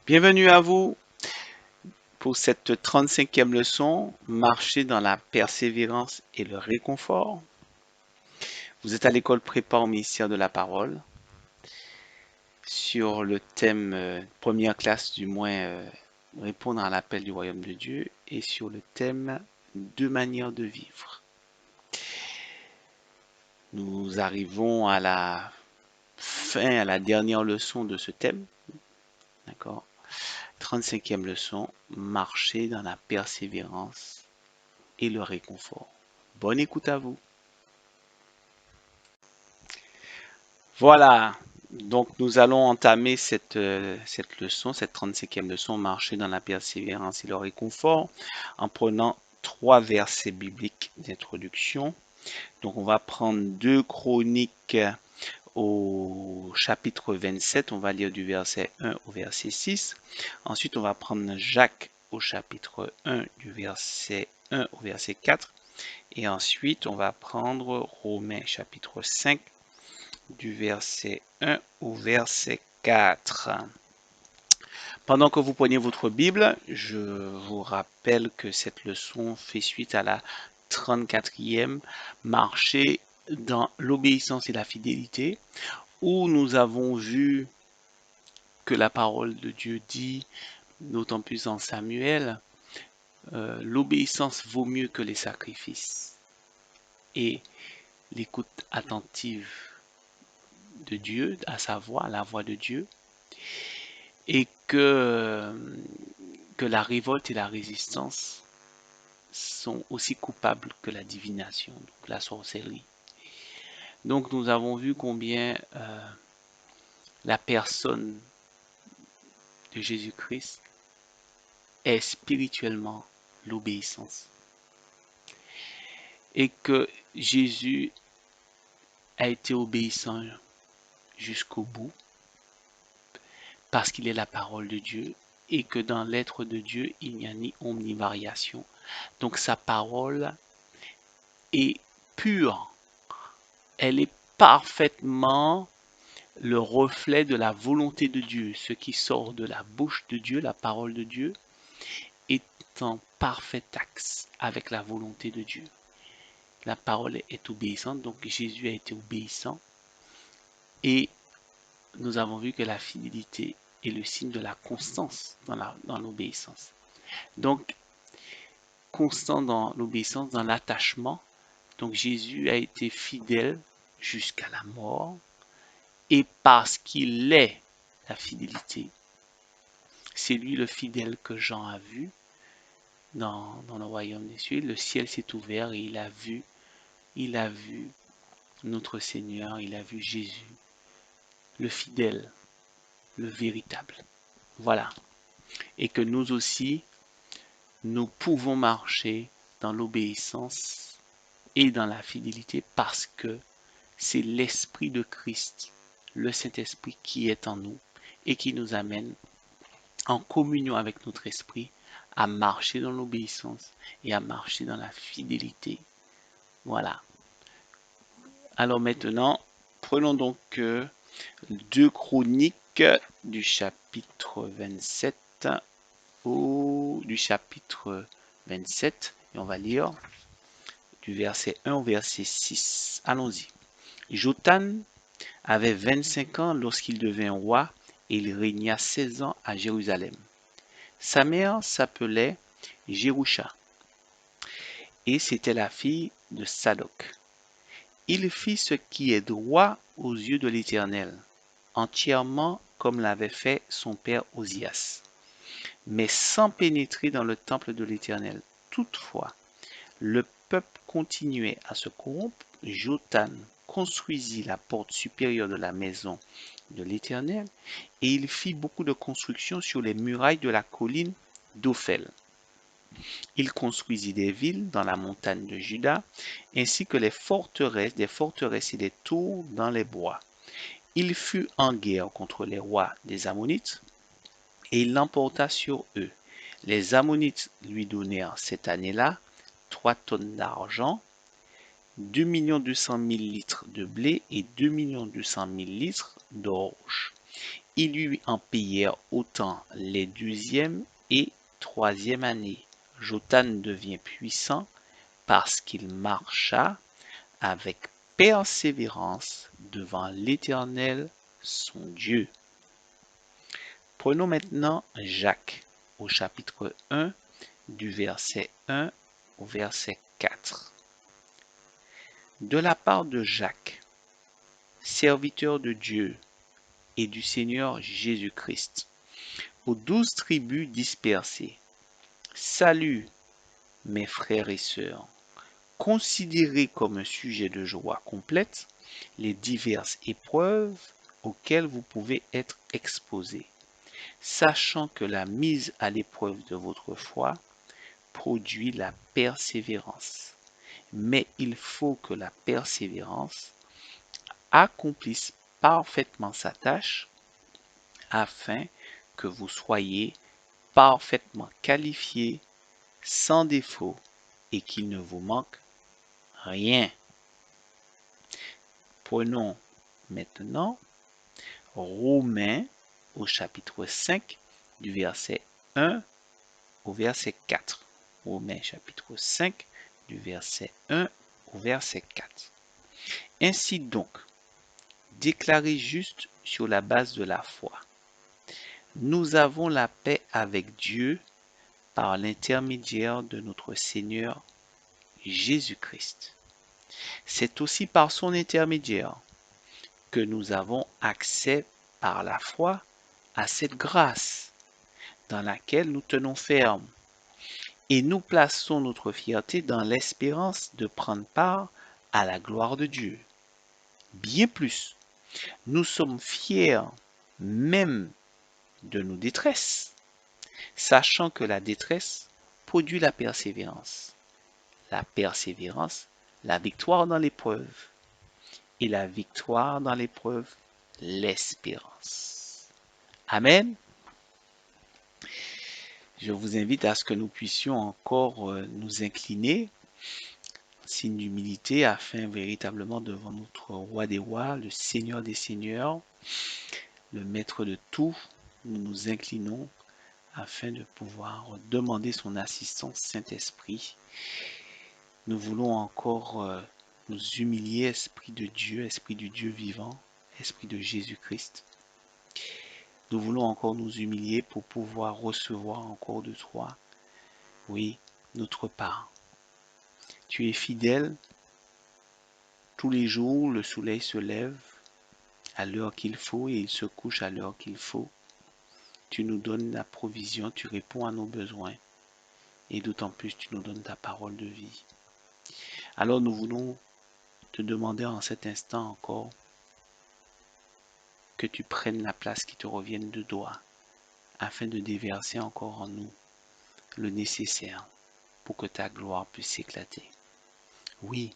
Bienvenue à vous pour cette 35e leçon, marcher dans la persévérance et le réconfort. Vous êtes à l'école prépa au ministère de la parole sur le thème, première classe du moins, répondre à l'appel du royaume de Dieu et sur le thème deux manières de vivre. Nous arrivons à la fin, à la dernière leçon de ce thème, d'accord? 35e leçon, marcher dans la persévérance et le réconfort. Bonne écoute à vous. Voilà, donc nous allons entamer cette leçon, cette 35e leçon, marcher dans la persévérance et le réconfort, en prenant trois versets bibliques d'introduction. Donc on va prendre 2 Chroniques au chapitre 27, on va lire du verset 1 au verset 6. Ensuite on va prendre Jacques au chapitre 1, du verset 1 au verset 4. Et ensuite on va prendre Romains chapitre 5, du verset 1 au verset 4. Pendant que vous prenez votre Bible, je vous rappelle que cette leçon fait suite à la 34e marcher dans l'obéissance et la fidélité, où nous avons vu que la parole de Dieu dit, d'autant plus en Samuel, l'obéissance vaut mieux que les sacrifices. Et l'écoute attentive de Dieu, à sa voix, la voix de Dieu, et que la révolte et la résistance sont aussi coupables que la divination, donc la sorcellerie. Donc nous avons vu combien la personne de Jésus-Christ est spirituellement l'obéissance. Et que Jésus a été obéissant jusqu'au bout parce qu'il est la parole de Dieu et que dans l'être de Dieu, il n'y a ni ombre ni variation. Donc sa parole est pure, elle est parfaitement le reflet de la volonté de Dieu. Ce qui sort de la bouche de Dieu, la parole de Dieu, est en parfait axe avec la volonté de Dieu. La parole est obéissante, donc Jésus a été obéissant. Et nous avons vu que la fidélité est le signe de la constance dans l'obéissance. Donc, constant dans l'obéissance, dans l'attachement. Donc Jésus a été fidèle jusqu'à la mort. Et parce qu'il est la fidélité, c'est lui le fidèle que Jean a vu dans le royaume des cieux. Le ciel s'est ouvert et il a vu notre Seigneur, il a vu Jésus, le fidèle, le véritable. Voilà. Et que nous aussi, nous pouvons marcher dans l'obéissance et dans la fidélité parce que c'est l'Esprit de Christ, le Saint-Esprit qui est en nous et qui nous amène en communion avec notre esprit à marcher dans l'obéissance et à marcher dans la fidélité. Voilà. Alors maintenant, prenons donc 2 Chroniques du chapitre 27 du chapitre 27 et on va lire du verset 1 au verset 6. Allons-y. Jotham avait 25 ans lorsqu'il devint roi et il régna 16 ans à Jérusalem. Sa mère s'appelait Jerusha et c'était la fille de Sadoc. Il fit ce qui est droit aux yeux de l'Éternel, entièrement comme l'avait fait son père Osias, mais sans pénétrer dans le temple de l'Éternel. Toutefois, le peuple continuait à se corrompre. Jotham construisit la porte supérieure de la maison de l'Éternel et il fit beaucoup de constructions sur les murailles de la colline d'Ophel. Il construisit des villes dans la montagne de Juda, ainsi que des forteresses et des tours dans les bois. Il fut en guerre contre les rois des Ammonites, et il l'emporta sur eux. Les Ammonites lui donnèrent cette année-là 3 tonnes d'argent, 2 200 000 litres de blé et 2 200 000 litres d'orge. Ils lui en payèrent autant les 2e et 3e années. Jotham devient puissant parce qu'il marcha avec persévérance devant l'Éternel, son Dieu. Prenons maintenant Jacques au chapitre 1, du verset 1 au verset 4. De la part de Jacques, serviteur de Dieu et du Seigneur Jésus-Christ, aux 12 tribus dispersées, salut mes frères et sœurs. Considérez comme un sujet de joie complète les diverses épreuves auxquelles vous pouvez être exposés, sachant que la mise à l'épreuve de votre foi produit la persévérance. Mais il faut que la persévérance accomplisse parfaitement sa tâche afin que vous soyez parfaitement qualifiés, sans défaut, et qu'il ne vous manque rien. Prenons maintenant Romains au chapitre 5 du verset 1 au verset 4. Romains chapitre 5 du verset 1 au verset 4. Ainsi donc, déclaré juste sur la base de la foi, nous avons la paix avec Dieu par l'intermédiaire de notre Seigneur Jésus-Christ. C'est aussi par son intermédiaire que nous avons accès par la foi à cette grâce dans laquelle nous tenons ferme et nous plaçons notre fierté dans l'espérance de prendre part à la gloire de Dieu. Bien plus, nous sommes fiers même de nos détresses, sachant que la détresse produit la persévérance, la victoire dans l'épreuve, et la victoire dans l'épreuve, l'espérance. Amen. Je vous invite à ce que nous puissions encore nous incliner, signe d'humilité, afin véritablement devant notre roi des rois, le Seigneur des seigneurs, le maître de tout, nous nous inclinons afin de pouvoir demander son assistance Saint-Esprit. Nous voulons encore nous humilier, Esprit de Dieu, Esprit du Dieu vivant, Esprit de Jésus-Christ. Nous voulons encore nous humilier pour pouvoir recevoir encore de toi, oui, notre part. Tu es fidèle. Tous les jours, le soleil se lève à l'heure qu'il faut et il se couche à l'heure qu'il faut. Tu nous donnes la provision, tu réponds à nos besoins. Et d'autant plus, tu nous donnes ta parole de vie. Alors nous voulons te demander en cet instant encore que tu prennes la place qui te revienne de droit, afin de déverser encore en nous le nécessaire pour que ta gloire puisse s'éclater. Oui,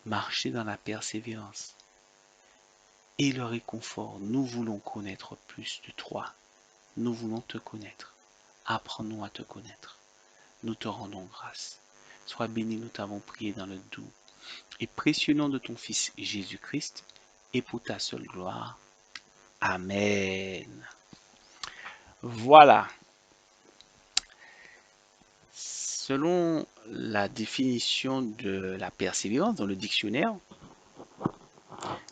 marcher dans la persévérance et le réconfort. Nous voulons connaître plus de toi. Nous voulons te connaître. Apprends-nous à te connaître. Nous te rendons grâce. Sois béni, nous t'avons prié dans le doux et précieux nom de ton Fils Jésus-Christ et pour ta seule gloire. Amen. Voilà. Selon la définition de la persévérance dans le dictionnaire,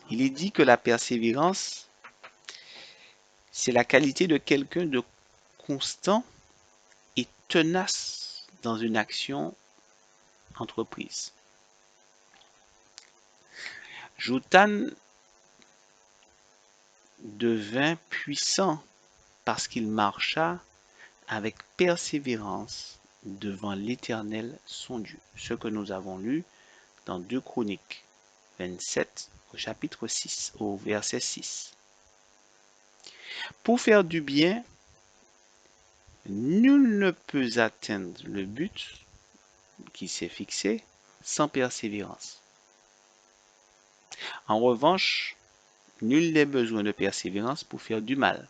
il est dit que la persévérance, c'est la qualité de quelqu'un de constant et tenace dans une action entreprise. Jotham devint puissant parce qu'il marcha avec persévérance devant l'Éternel son Dieu. Ce que nous avons lu dans 2 Chroniques 27 au chapitre 6, au verset 6. Pour faire du bien, nul ne peut atteindre le but qui s'est fixé sans persévérance. En revanche, nul n'est besoin de persévérance pour faire du mal.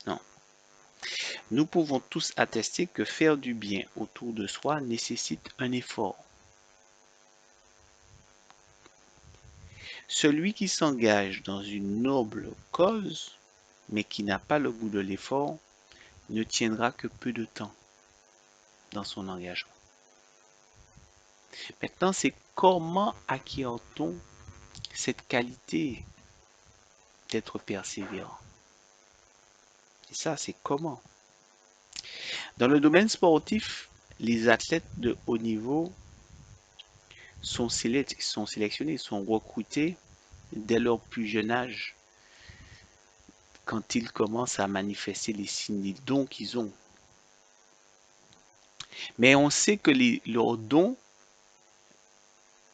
Non. Nous pouvons tous attester que faire du bien autour de soi nécessite un effort. Celui qui s'engage dans une noble cause mais qui n'a pas le goût de l'effort, ne tiendra que peu de temps dans son engagement. Maintenant, c'est comment acquiert-on cette qualité d'être persévérant? Et ça, c'est comment? Dans le domaine sportif, les athlètes de haut niveau sont sélectionnés, sont recrutés dès leur plus jeune âge, quand ils commencent à manifester les signes des dons qu'ils ont. Mais on sait que leur don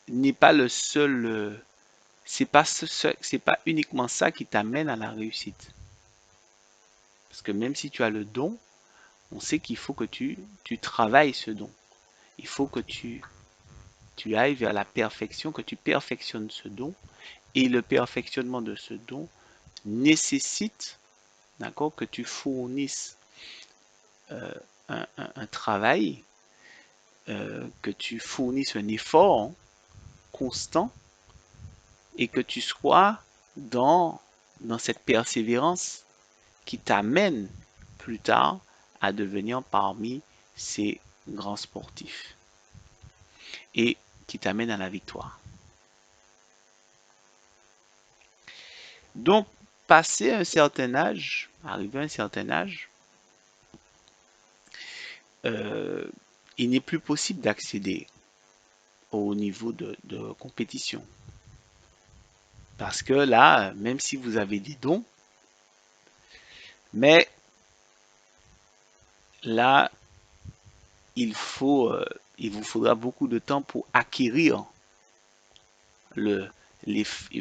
n'est pas le seul, c'est pas uniquement ça qui t'amène à la réussite. Parce que même si tu as le don, on sait qu'il faut que tu travailles ce don. Il faut que tu ailles vers la perfection, que tu perfectionnes ce don. Et le perfectionnement de ce don nécessite, d'accord, que tu fournisses un travail, que tu fournisses un effort constant et que tu sois dans cette persévérance qui t'amène plus tard à devenir parmi ces grands sportifs et qui t'amène à la victoire. Donc, passé un certain âge, arrivé à un certain âge, il n'est plus possible d'accéder au niveau de compétition. Parce que là, même si vous avez des dons, mais là, il vous faudra beaucoup de temps pour acquérir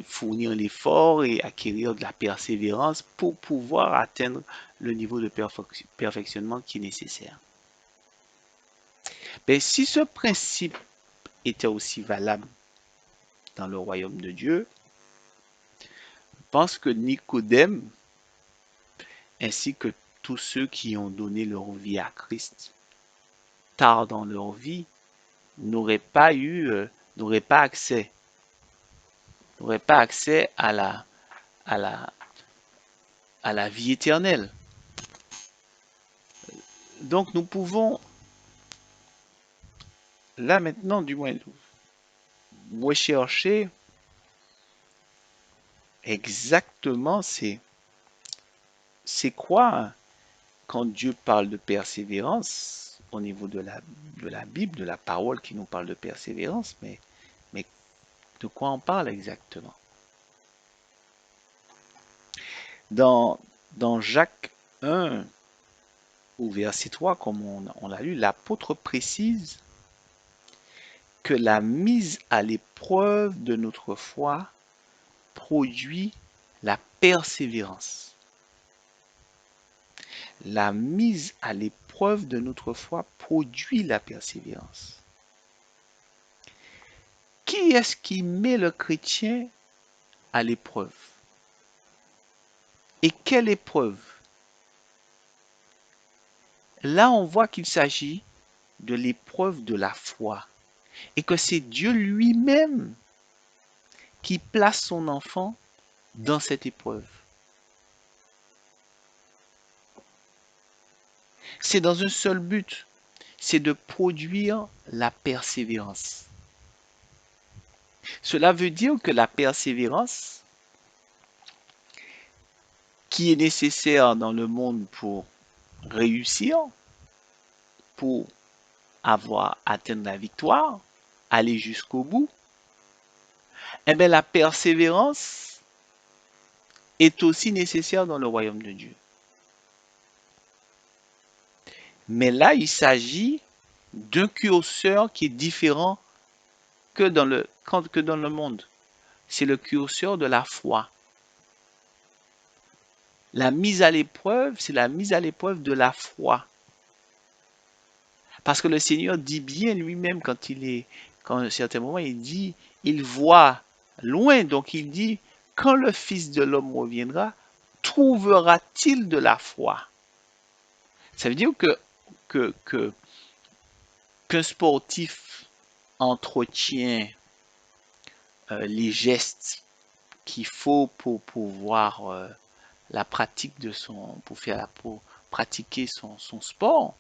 fournir l'effort et acquérir de la persévérance pour pouvoir atteindre le niveau de perfectionnement qui est nécessaire. Mais si ce principe était aussi valable dans le royaume de Dieu, je pense que Nicodème, ainsi que tous ceux qui ont donné leur vie à Christ tard dans leur vie, n'auraient pas accès à la vie éternelle. Donc nous pouvons, là maintenant du moins, rechercher exactement c'est quoi quand Dieu parle de persévérance au niveau de la Bible, de la parole qui nous parle de persévérance, mais de quoi on parle exactement? Dans Jacques 1, au verset 3, comme on l'a lu, l'apôtre précise que la mise à l'épreuve de notre foi produit la persévérance. La mise à l'épreuve de notre foi produit la persévérance. Qui est-ce qui met le chrétien à l'épreuve? Et quelle épreuve? Là, on voit qu'il s'agit de l'épreuve de la foi et que c'est Dieu lui-même qui place son enfant dans cette épreuve. C'est dans un seul but, c'est de produire la persévérance. Cela veut dire que la persévérance, qui est nécessaire dans le monde pour réussir, pour atteindre la victoire, aller jusqu'au bout, eh bien la persévérance est aussi nécessaire dans le royaume de Dieu. Mais là, il s'agit d'un curseur qui est différent que dans le monde. C'est le curseur de la foi. La mise à l'épreuve, c'est la mise à l'épreuve de la foi. Parce que le Seigneur dit bien lui-même quand à un certain moment, il dit, il voit loin, donc il dit, quand le Fils de l'homme reviendra, trouvera-t-il de la foi? Ça veut dire qu'un sportif entretient les gestes qu'il faut pour pouvoir la pratique pour pratiquer son sport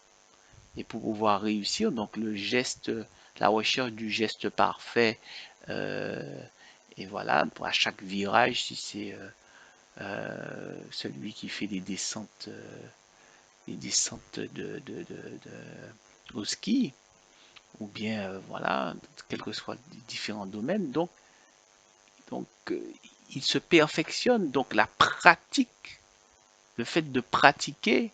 et pour pouvoir réussir. Donc le geste, la recherche du geste parfait, euh, et voilà, pour à chaque virage, si c'est celui qui fait des descentes au ski, ou bien voilà, quels que soient les différents domaines. Donc il se perfectionne. Donc la pratique, le fait de pratiquer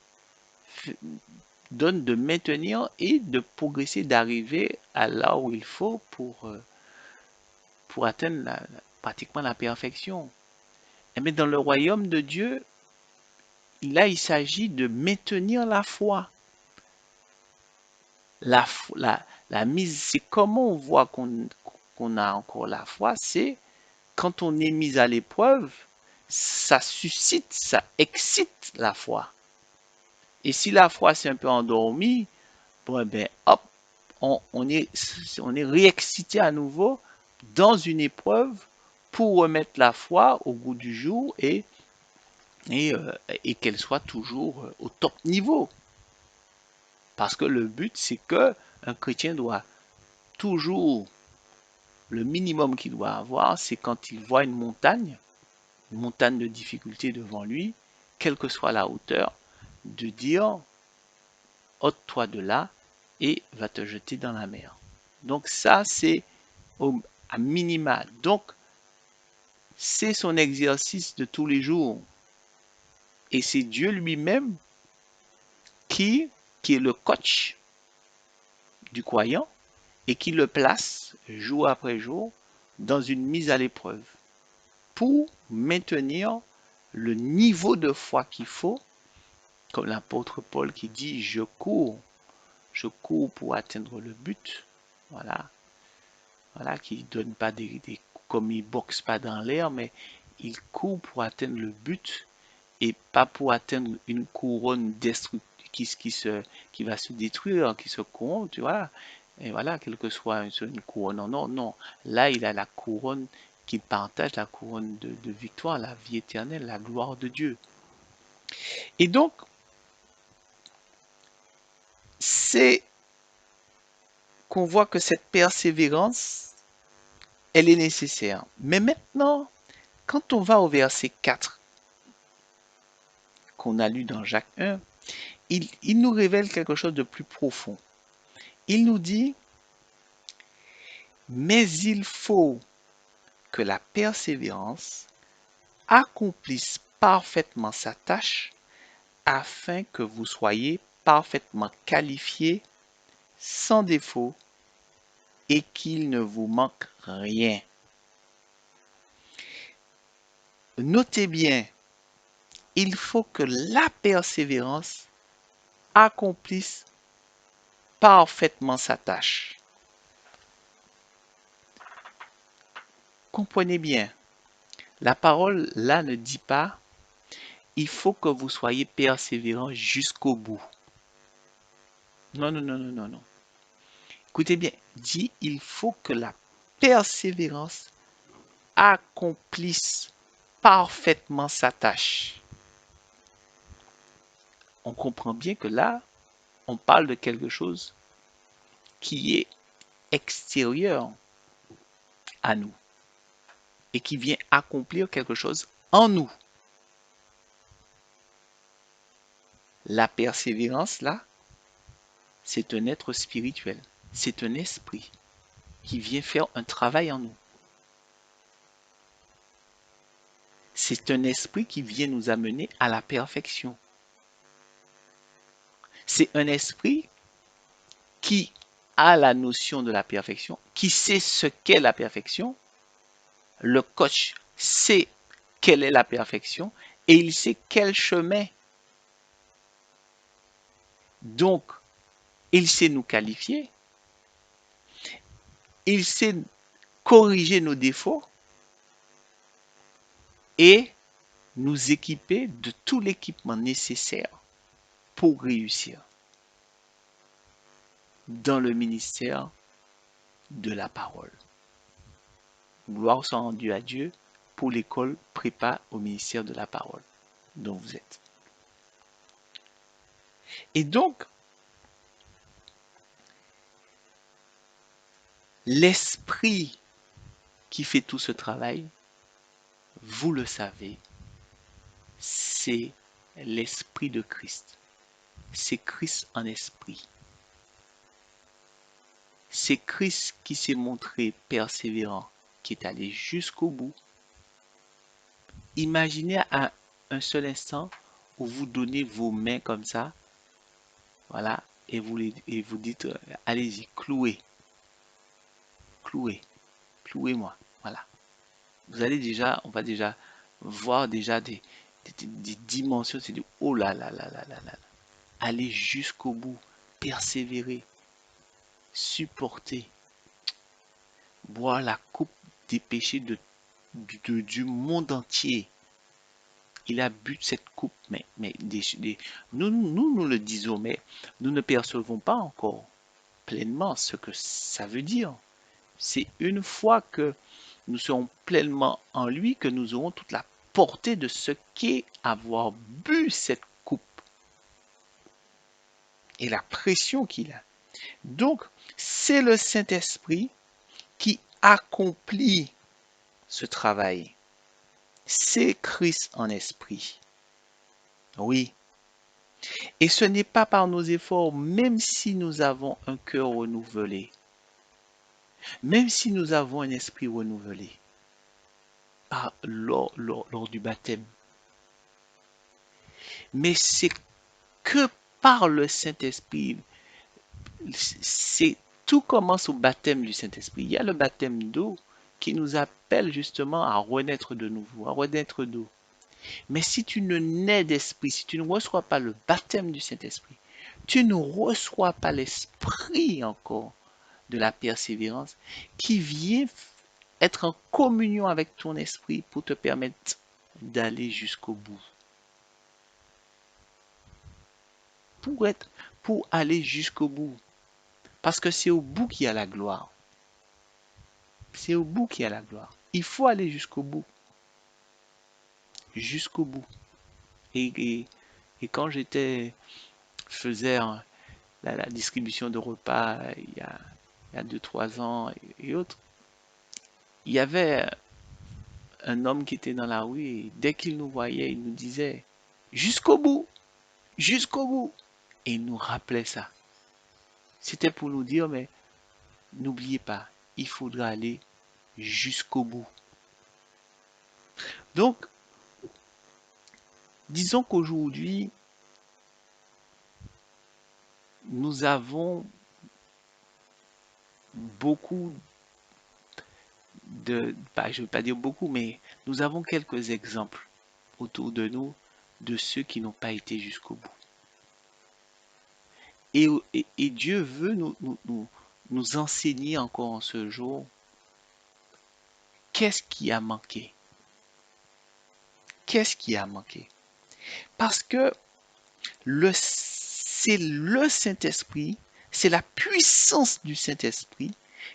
donne de maintenir et de progresser, d'arriver à là où il faut pour atteindre pratiquement la perfection. Mais dans le royaume de Dieu, là, il s'agit de maintenir la foi. La, la mise, c'est comment on voit qu'on a encore la foi, c'est quand on est mis à l'épreuve, ça suscite, ça excite la foi. Et si la foi s'est un peu endormie, bon, ben, hop, on est réexcité à nouveau dans une épreuve pour remettre la foi au goût du jour et, euh, et qu'elle soit toujours au top niveau. Parce que le but, c'est que un chrétien doit toujours, le minimum qu'il doit avoir, c'est quand il voit une montagne de difficultés devant lui, quelle que soit la hauteur, de dire, ôte-toi de là et va te jeter dans la mer. Donc ça, c'est à minima. Donc, c'est son exercice de tous les jours. Et c'est Dieu lui-même qui, qui est le coach du croyant et qui le place jour après jour dans une mise à l'épreuve pour maintenir le niveau de foi qu'il faut, comme l'apôtre Paul qui dit je cours pour atteindre le but. Voilà, voilà, qui donne pas comme il boxe pas dans l'air, mais il court pour atteindre le but et pas pour atteindre une couronne destructive qui va se détruire, qui se corrompt, tu vois. Et voilà, quelle que soit une couronne, non, non, non. Là, il a la couronne qu'il partage, la couronne de victoire, la vie éternelle, la gloire de Dieu. Et donc, c'est qu'on voit que cette persévérance, elle est nécessaire. Mais maintenant, quand on va au verset 4 qu'on a lu dans Jacques 1, il nous révèle quelque chose de plus profond. Il nous dit, mais il faut que la persévérance accomplisse parfaitement sa tâche afin que vous soyez parfaitement qualifiés, sans défaut, et qu'il ne vous manque rien. Notez bien, il faut que la persévérance accomplisse parfaitement sa tâche. Comprenez bien, la parole là ne dit pas il faut que vous soyez persévérant jusqu'au bout. Non, non, non, non, non, non. Écoutez bien, dit il faut que la persévérance accomplisse parfaitement sa tâche. On comprend bien que là, on parle de quelque chose qui est extérieur à nous et qui vient accomplir quelque chose en nous. La persévérance, là, c'est un être spirituel, c'est un esprit qui vient faire un travail en nous. C'est un esprit qui vient nous amener à la perfection. C'est un esprit qui a la notion de la perfection, qui sait ce qu'est la perfection. Le coach sait quelle est la perfection et il sait quel chemin. Donc, il sait nous qualifier, il sait corriger nos défauts et nous équiper de tout l'équipement nécessaire pour réussir dans le ministère de la parole. Gloire soit rendue à Dieu pour l'école prépa au ministère de la parole. dont vous êtes. Et donc, l'esprit qui fait tout ce travail, vous le savez, c'est l'esprit de Christ. C'est Christ en esprit. C'est Christ qui s'est montré persévérant, qui est allé jusqu'au bout. Imaginez à un seul instant où vous donnez vos mains comme ça, voilà, et vous dites, allez-y, clouez, clouez, clouez-moi, voilà. On va déjà voir déjà des dimensions, c'est du oh là là là là là là. Allez jusqu'au bout, persévérer, supporter, boire la coupe des péchés du monde entier. Il a bu de cette coupe, mais nous le disons, mais nous ne percevons pas encore pleinement ce que ça veut dire. C'est une fois que nous serons pleinement en lui que nous aurons toute la portée de ce qu'est avoir bu cette coupe et la pression qu'il a. Donc, c'est le Saint-Esprit qui accomplit ce travail. C'est Christ en esprit. Oui. Et ce n'est pas par nos efforts, même si nous avons un cœur renouvelé, même si nous avons un esprit renouvelé, lors du baptême. Mais c'est que par le Saint-Esprit. Tout commence au baptême du Saint-Esprit. Il y a le baptême d'eau qui nous appelle justement à renaître de nouveau, à renaître d'eau. Mais si tu ne nais d'esprit, si tu ne reçois pas le baptême du Saint-Esprit, tu ne reçois pas l'esprit encore de la persévérance qui vient être en communion avec ton esprit pour te permettre d'aller jusqu'au bout. Pour aller jusqu'au bout. Parce que c'est au bout qu'il y a la gloire. C'est au bout qu'il y a la gloire. Il faut aller jusqu'au bout. Jusqu'au bout. Et quand faisais la distribution de repas il y a 2-3 ans et autres, il y avait un homme qui était dans la rue et dès qu'il nous voyait, il nous disait jusqu'au bout, jusqu'au bout. Et il nous rappelait ça. C'était pour nous dire, mais n'oubliez pas, il faudra aller jusqu'au bout. Donc, disons qu'aujourd'hui, nous avons beaucoup je ne veux pas dire beaucoup, mais nous avons quelques exemples autour de nous de ceux qui n'ont pas été jusqu'au bout. Et Dieu veut nous enseigner encore en ce jour qu'est-ce qui a manqué. Qu'est-ce qui a manqué? Parce que c'est le Saint-Esprit, c'est la puissance du Saint-Esprit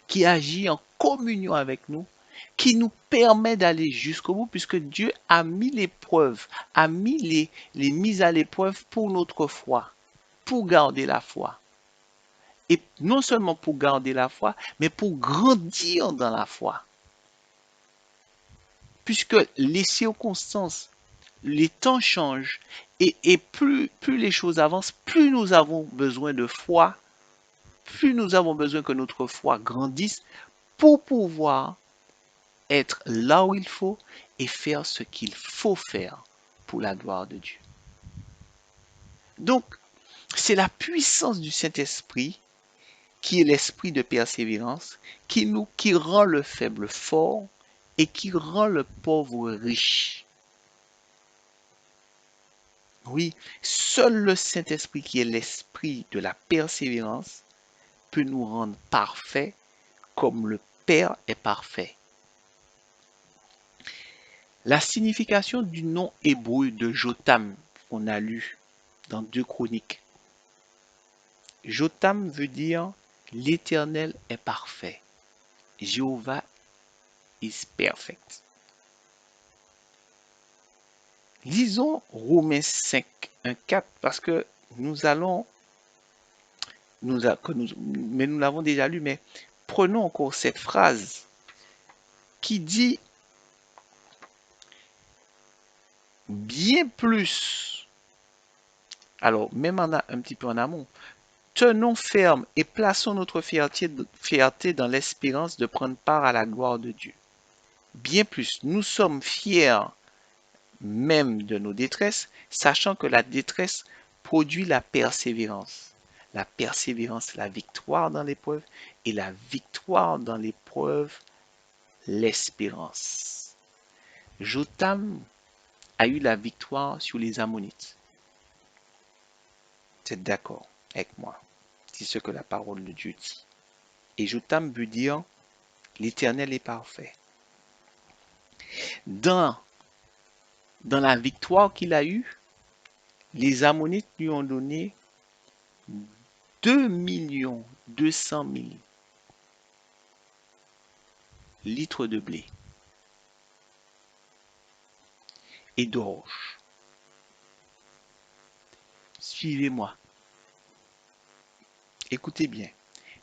qui agit en communion avec nous, qui nous permet d'aller jusqu'au bout, puisque Dieu a mis l'épreuve, a mis les mises à l'épreuve pour notre foi, pour garder la foi. Et non seulement pour garder la foi, mais pour grandir dans la foi. Puisque les circonstances, les temps changent, et plus les choses avancent, plus nous avons besoin de foi, plus nous avons besoin que notre foi grandisse pour pouvoir être là où il faut et faire ce qu'il faut faire pour la gloire de Dieu. Donc, c'est la puissance du Saint-Esprit qui est l'esprit de persévérance, qui rend le faible fort et qui rend le pauvre riche. Oui, seul le Saint-Esprit qui est l'esprit de la persévérance peut nous rendre parfaits comme le Père est parfait. La signification du nom hébreu de Jotam qu'on a lu dans 2 Chroniques. Jotam veut dire l'Éternel est parfait. Jehovah is perfect. Lisons Romains 5, 1, 4, parce que nous allons, mais nous l'avons déjà lu, mais prenons encore cette phrase qui dit bien plus. Alors, même un petit peu en amont, tenons ferme et plaçons notre fierté dans l'espérance de prendre part à la gloire de Dieu. Bien plus, nous sommes fiers même de nos détresses, sachant que la détresse produit la persévérance. La persévérance, la victoire dans l'épreuve, et la victoire dans l'épreuve, l'espérance. Jotam a eu la victoire sur les Ammonites. Vous êtes d'accord avec moi? C'est ce que la parole de Dieu dit. Et Jotam veut dire l'Éternel est parfait. Dans la victoire qu'il a eue, les Ammonites lui ont donné 2 200 000 litres de blé et d'orge. Suivez-moi. Écoutez bien.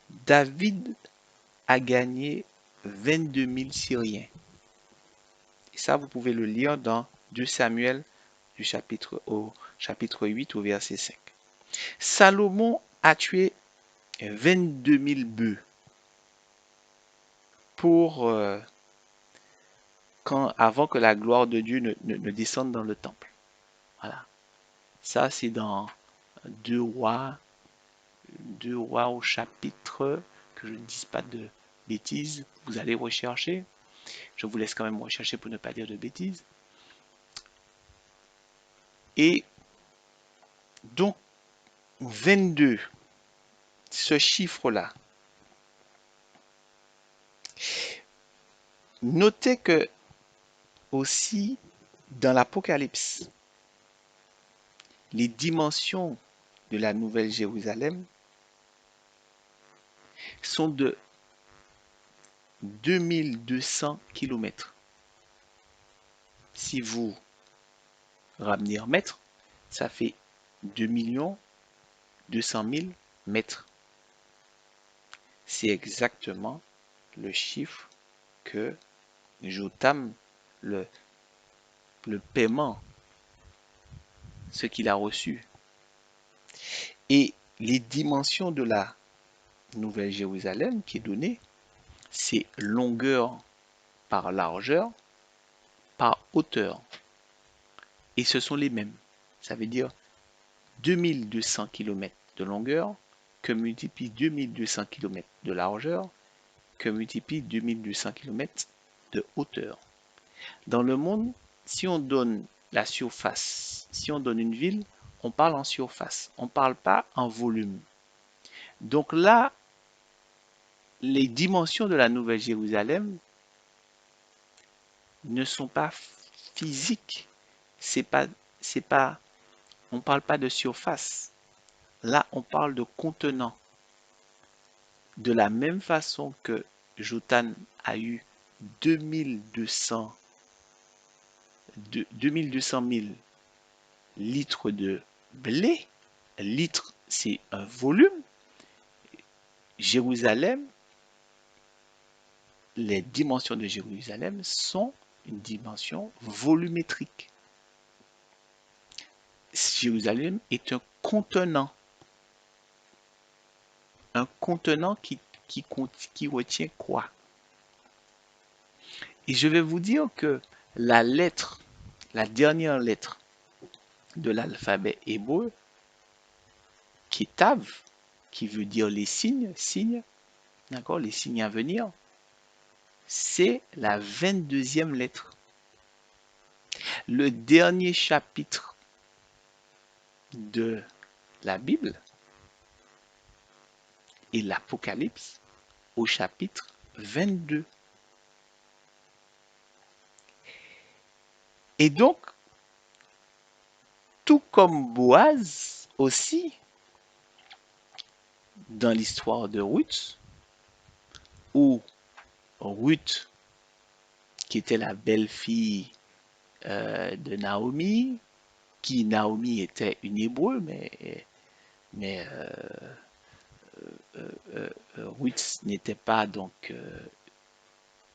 David a gagné 22 000 Syriens. Et ça, vous pouvez le lire dans 2 Samuel au chapitre 8 au verset 5. Salomon a tué 22 000 bœufs avant que la gloire de Dieu ne descende dans le temple. Voilà. Ça, c'est dans 2 Rois au chapitre, que je ne dise pas de bêtises, vous allez rechercher. Je vous laisse quand même rechercher pour ne pas dire de bêtises. Et donc, 22, ce chiffre-là. Notez que aussi, dans l'Apocalypse, les dimensions de la Nouvelle Jérusalem sont de 2200 km. Si vous ramenez en mètres, ça fait 2 200 000 mètres. C'est exactement le chiffre que Jotam, le paiement, ce qu'il a reçu. Et les dimensions de la Nouvelle Jérusalem qui est donnée, c'est longueur par largeur par hauteur. Et ce sont les mêmes. Ça veut dire 2200 km de longueur que multiplie 2200 km de largeur que multiplie 2200 km de hauteur. Dans le monde, si on donne la surface, si on donne une ville, on parle en surface, on ne parle pas en volume. Donc là, les dimensions de la Nouvelle Jérusalem ne sont pas physiques. On ne parle pas de surface. Là, on parle de contenant. De la même façon que Jotam a eu 2200 000 litres de blé, litre c'est un volume, Jérusalem, les dimensions de Jérusalem sont une dimension volumétrique. Jérusalem est un contenant qui retient quoi? Et je vais vous dire que la dernière lettre de l'alphabet hébreu, qui est Tav, qui veut dire les signes, d'accord, les signes à venir, c'est la 22e lettre. Le dernier chapitre de la Bible est l'Apocalypse au chapitre 22. Et donc, tout comme Boaz aussi, dans l'histoire de Ruth, où Ruth, qui était la belle-fille de Naomi, qui Naomi était une hébreu, mais Ruth n'était pas donc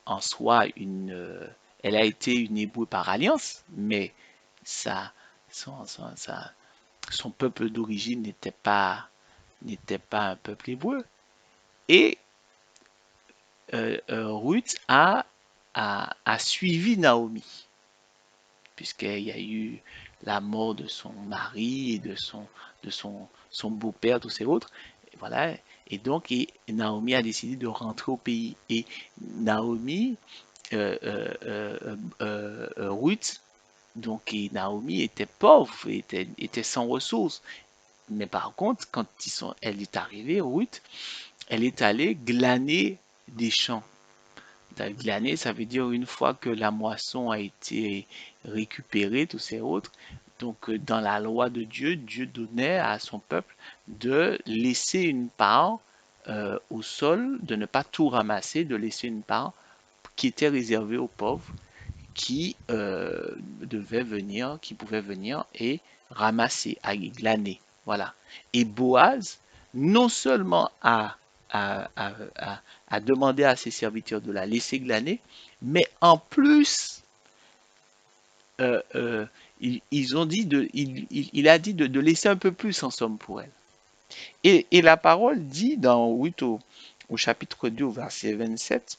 en soi elle a été une hébreu par alliance, mais sa, son, son, sa- son peuple d'origine n'était pas un peuple hébreu. Et Ruth a suivi Naomi, puisqu'il y a eu la mort de son mari et son beau-père, tous ces autres. Et voilà. Et donc, Naomi a décidé de rentrer au pays. Et Naomi, Ruth, donc et Naomi était pauvre, était sans ressources. Mais par contre, quand elle est arrivée, Ruth, elle est allée glaner des champs. Glaner, ça veut dire une fois que la moisson a été récupérée, tous ces autres. Donc, dans la loi de Dieu, Dieu donnait à son peuple de laisser une part au sol, de ne pas tout ramasser, de laisser une part qui était réservée aux pauvres qui qui pouvaient venir et ramasser, à glaner. Voilà. Et Boaz, non seulement a demandé à ses serviteurs de la laisser glaner, mais en plus, euh, euh, ils ont dit il a dit de laisser un peu plus en somme pour elle. Et la parole dit dans Ruth au chapitre 2, au verset 27,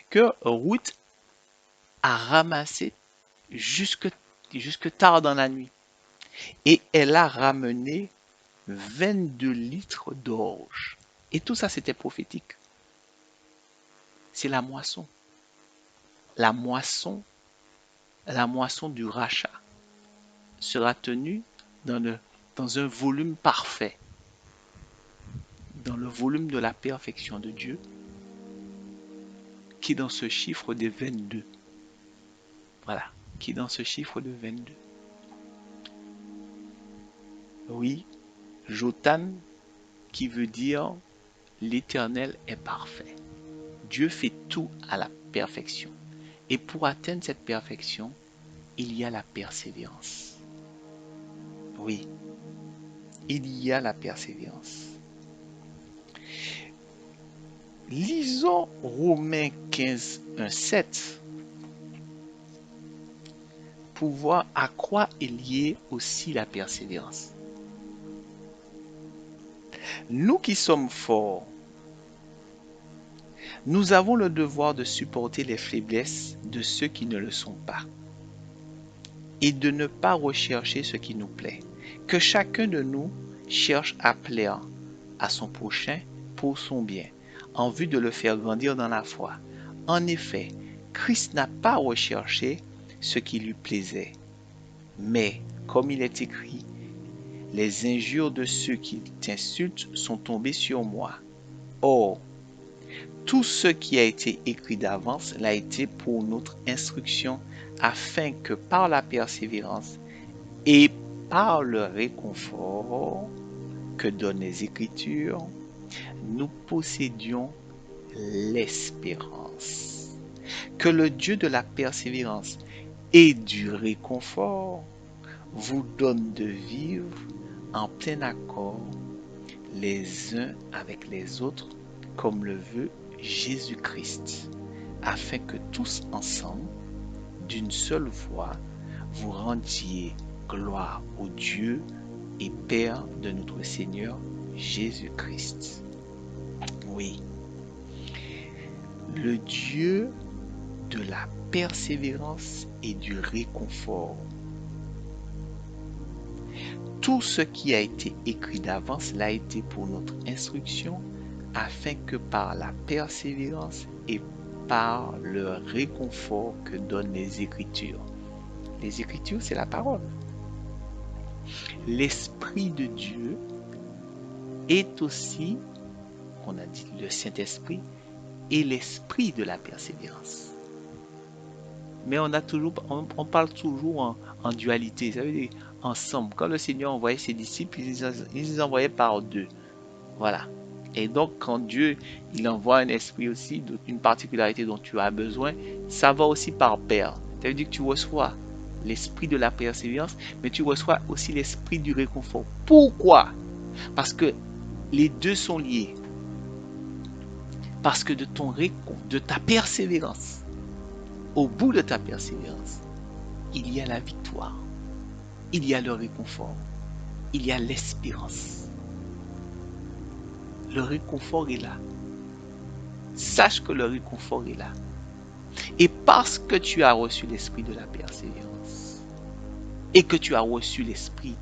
que Ruth a ramassé jusque, jusque tard dans la nuit. Et elle a ramené 22 litres d'orge. Et tout ça, c'était prophétique. C'est la moisson. La moisson, la moisson du rachat sera tenue dans un volume parfait, dans le volume de la perfection de Dieu, qui est dans ce chiffre de 22. Voilà, qui est dans ce chiffre de 22. Oui, Jotan, qui veut dire l'Éternel est parfait. Dieu fait tout à la perfection. Et pour atteindre cette perfection, il y a la persévérance. Oui, il y a la persévérance. Lisons Romains 15, 1, 7 pour voir à quoi est liée aussi la persévérance. Nous qui sommes forts, nous avons le devoir de supporter les faiblesses de ceux qui ne le sont pas et de ne pas rechercher ce qui nous plaît. Que chacun de nous cherche à plaire à son prochain pour son bien, en vue de le faire grandir dans la foi. En effet, Christ n'a pas recherché ce qui lui plaisait, mais, comme il est écrit, les injures de ceux qui t'insultent sont tombées sur moi. Or, tout ce qui a été écrit d'avance l'a été pour notre instruction, afin que par la persévérance et par le réconfort que donnent les Écritures, nous possédions l'espérance. Que le Dieu de la persévérance et du réconfort vous donne de vivre en plein accord les uns avec les autres, comme le veut Jésus-Christ, afin que tous ensemble, d'une seule voix, vous rendiez gloire au Dieu et Père de notre Seigneur Jésus-Christ. Oui, le Dieu de la persévérance et du réconfort. Tout ce qui a été écrit d'avance l'a été pour notre instruction, afin que par la persévérance et par le réconfort que donnent les Écritures. Les Écritures, c'est la parole. L'Esprit de Dieu est aussi, on a dit le Saint-Esprit, et l'Esprit de la persévérance. Mais on parle toujours en dualité, ça veut dire ensemble. Quand le Seigneur envoyait ses disciples, il les envoyait par deux. Voilà. Et donc, quand Dieu, il envoie un esprit aussi, une particularité dont tu as besoin, ça va aussi par pair. Ça veut dire que tu reçois. l'esprit de la persévérance, mais tu reçois aussi l'esprit du réconfort. Pourquoi? Parce que les deux sont liés. Parce que de ta persévérance, au bout de ta persévérance, il y a la victoire, il y a le réconfort, il y a l'espérance. Le réconfort est là. Sache que le réconfort est là. Et parce que tu as reçu l'esprit de la persévérance et que tu as reçu l'esprit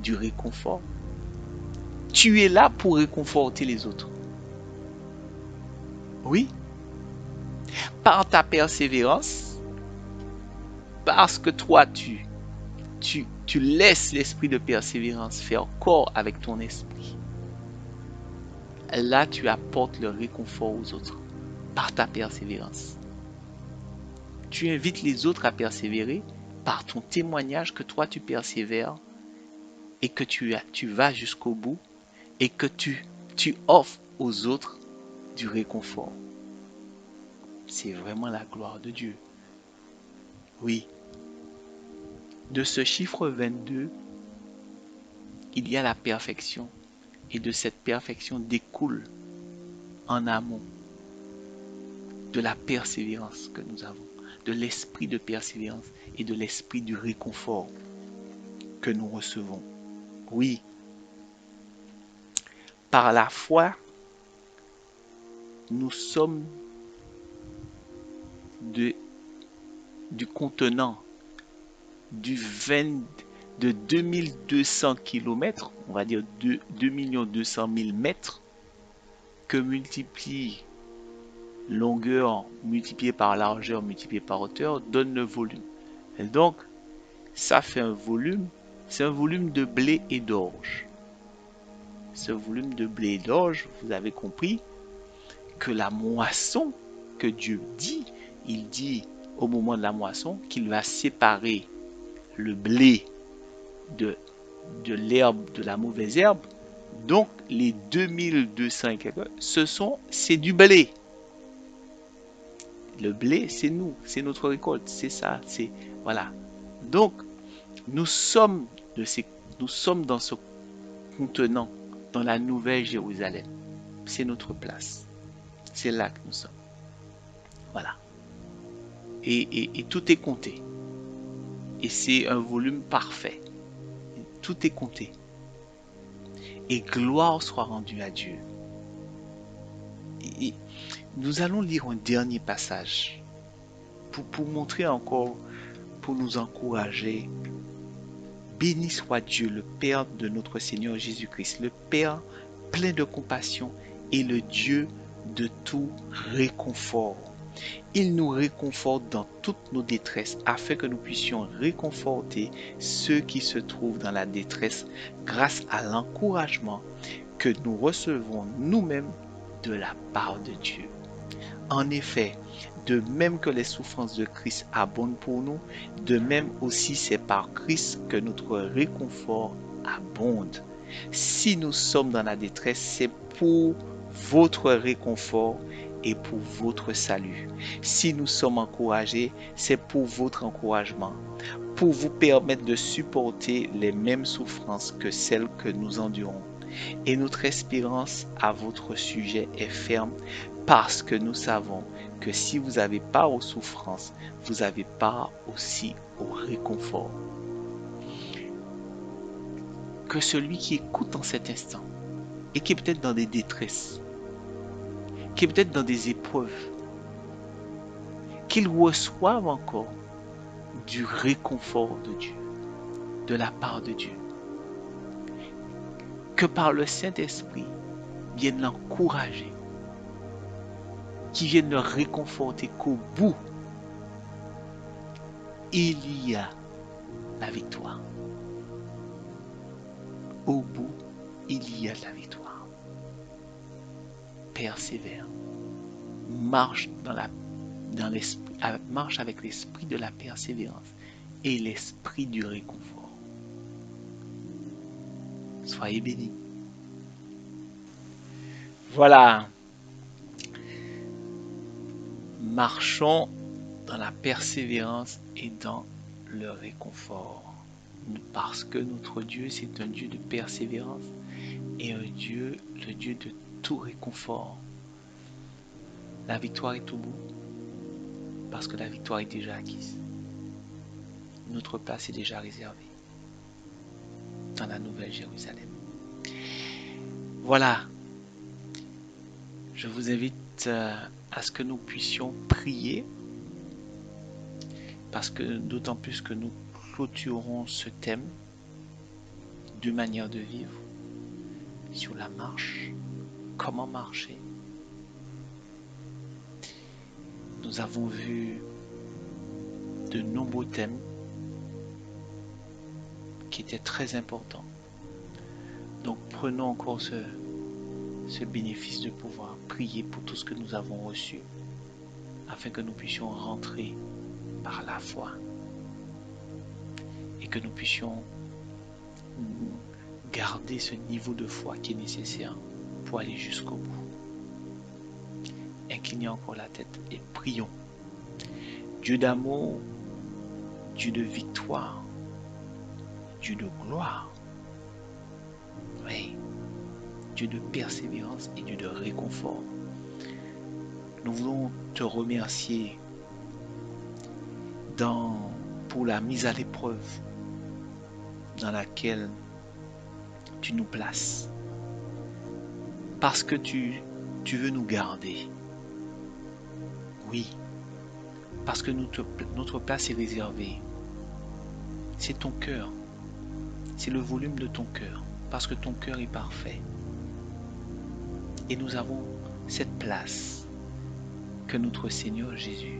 du réconfort, tu es là pour réconforter les autres. Oui, par ta persévérance, parce que toi, tu laisses l'esprit de persévérance faire corps avec ton esprit. Là, tu apportes le réconfort aux autres par ta persévérance. Tu invites les autres à persévérer par ton témoignage que toi, tu persévères et que tu vas jusqu'au bout et que tu offres aux autres du réconfort. C'est vraiment la gloire de Dieu. Oui. De ce chiffre 22, il y a la perfection. Et de cette perfection découle en amont de la persévérance que nous avons, de l'esprit de persévérance et de l'esprit du réconfort que nous recevons. Oui, par la foi, nous sommes du contenant de 2200 km, on va dire 2 200 000 mètres, que multiplie longueur multipliée par largeur multipliée par hauteur donne le volume. Et donc, ça fait un volume, c'est un volume de blé et d'orge. Ce volume de blé et d'orge, vous avez compris que la moisson que Dieu dit, il dit au moment de la moisson qu'il va séparer le blé de l'herbe, de la mauvaise herbe. Donc, les 2200 et quelques, c'est du blé. Le blé, c'est nous, c'est notre récolte, c'est ça, voilà. Donc, nous sommes dans ce contenant, dans la nouvelle Jérusalem. C'est notre place. C'est là que nous sommes. Voilà. Et tout est compté. Et c'est un volume parfait. Tout est compté. Et gloire soit rendue à Dieu. Et nous allons lire un dernier passage pour montrer encore, pour nous encourager. Béni soit Dieu, le Père de notre Seigneur Jésus-Christ, le Père plein de compassion et le Dieu de tout réconfort. Il nous réconforte dans toutes nos détresses afin que nous puissions réconforter ceux qui se trouvent dans la détresse grâce à l'encouragement que nous recevons nous-mêmes de la part de Dieu. En effet, de même que les souffrances de Christ abondent pour nous, de même aussi c'est par Christ que notre réconfort abonde. Si nous sommes dans la détresse, c'est pour votre réconfort et pour votre salut. Si nous sommes encouragés, c'est pour votre encouragement, pour vous permettre de supporter les mêmes souffrances que celles que nous endurons. Et notre espérance à votre sujet est ferme parce que nous savons que si vous avez part aux souffrances, vous avez part aussi au réconfort. Que celui qui écoute en cet instant et qui est peut-être dans des détresses, qui est peut-être dans des épreuves, qu'il reçoive encore du réconfort de Dieu, de la part de Dieu. Que par le Saint-Esprit vienne l'encourager, qui vienne le réconforter, qu'au bout, il y a la victoire. Au bout, il y a la victoire. Persévère. Marche marche avec l'esprit de la persévérance et l'esprit du réconfort. Soyez bénis. Voilà. Marchons dans la persévérance et dans le réconfort. Parce que notre Dieu, c'est un Dieu de persévérance et le Dieu de tout réconfort. La victoire est au bout parce que la victoire est déjà acquise. Notre place est déjà réservée dans la Nouvelle Jérusalem. Voilà, je vous invite à ce que nous puissions prier parce que d'autant plus que nous clôturons ce thème d'une manière de vivre sur la marche, comment marcher. Nous avons vu de nombreux thèmes qui étaient très importants. Donc prenons encore ce bénéfice de pouvoir prier pour tout ce que nous avons reçu afin que nous puissions rentrer par la foi et que nous puissions garder ce niveau de foi qui est nécessaire pour aller jusqu'au bout. Inclinez encore la tête et prions. Dieu d'amour, Dieu de victoire, Dieu de gloire, oui, Dieu de persévérance et Dieu de réconfort. Nous voulons te remercier pour la mise à l'épreuve dans laquelle tu nous places. Parce que tu veux nous garder. Oui, parce que notre place est réservée. C'est ton cœur. C'est le volume de ton cœur. Parce que ton cœur est parfait. Et nous avons cette place que notre Seigneur Jésus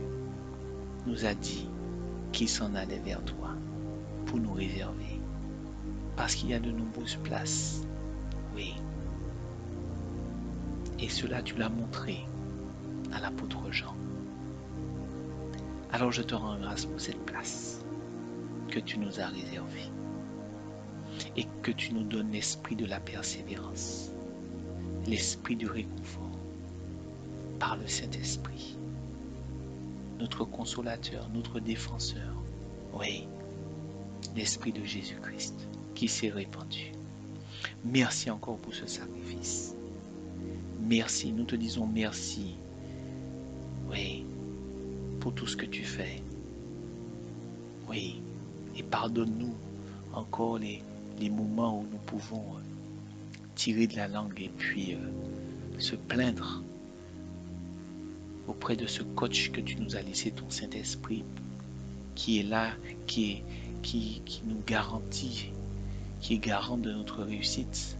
nous a dit qu'il s'en allait vers toi pour nous réserver. Parce qu'il y a de nombreuses places. Oui. Et cela, tu l'as montré à l'apôtre Jean. Alors je te rends grâce pour cette place que tu nous as réservée et que tu nous donnes l'esprit de la persévérance, l'esprit du réconfort par le Saint-Esprit, notre consolateur, notre défenseur. Oui, l'esprit de Jésus-Christ qui s'est répandu. Merci encore pour ce sacrifice. Merci, nous te disons merci. Oui, pour tout ce que tu fais. Oui, et pardonne-nous encore les moments où nous pouvons tirer de la langue et puis se plaindre auprès de ce coach que tu nous as laissé, ton Saint-Esprit, qui est là, qui nous garantit, qui est garant de notre réussite.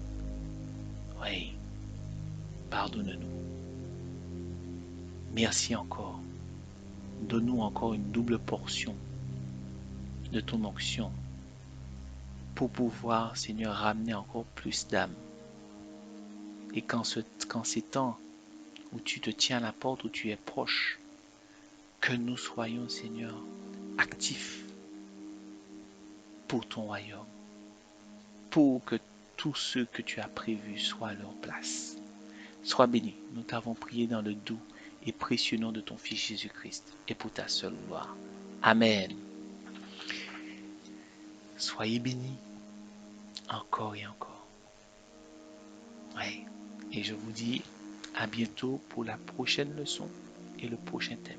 Oui, pardonne-nous. Merci encore. Donne-nous encore une double portion de ton onction pour pouvoir, Seigneur, ramener encore plus d'âmes. Et qu'en ces temps où tu te tiens à la porte, où tu es proche, que nous soyons, Seigneur, actifs pour ton royaume, pour que tous ceux que tu as prévus soient à leur place. Sois béni. Nous t'avons prié dans le doux et précieux nom de ton Fils Jésus-Christ et pour ta seule gloire. Amen. Soyez bénis encore et encore. Ouais. Et je vous dis à bientôt pour la prochaine leçon et le prochain thème.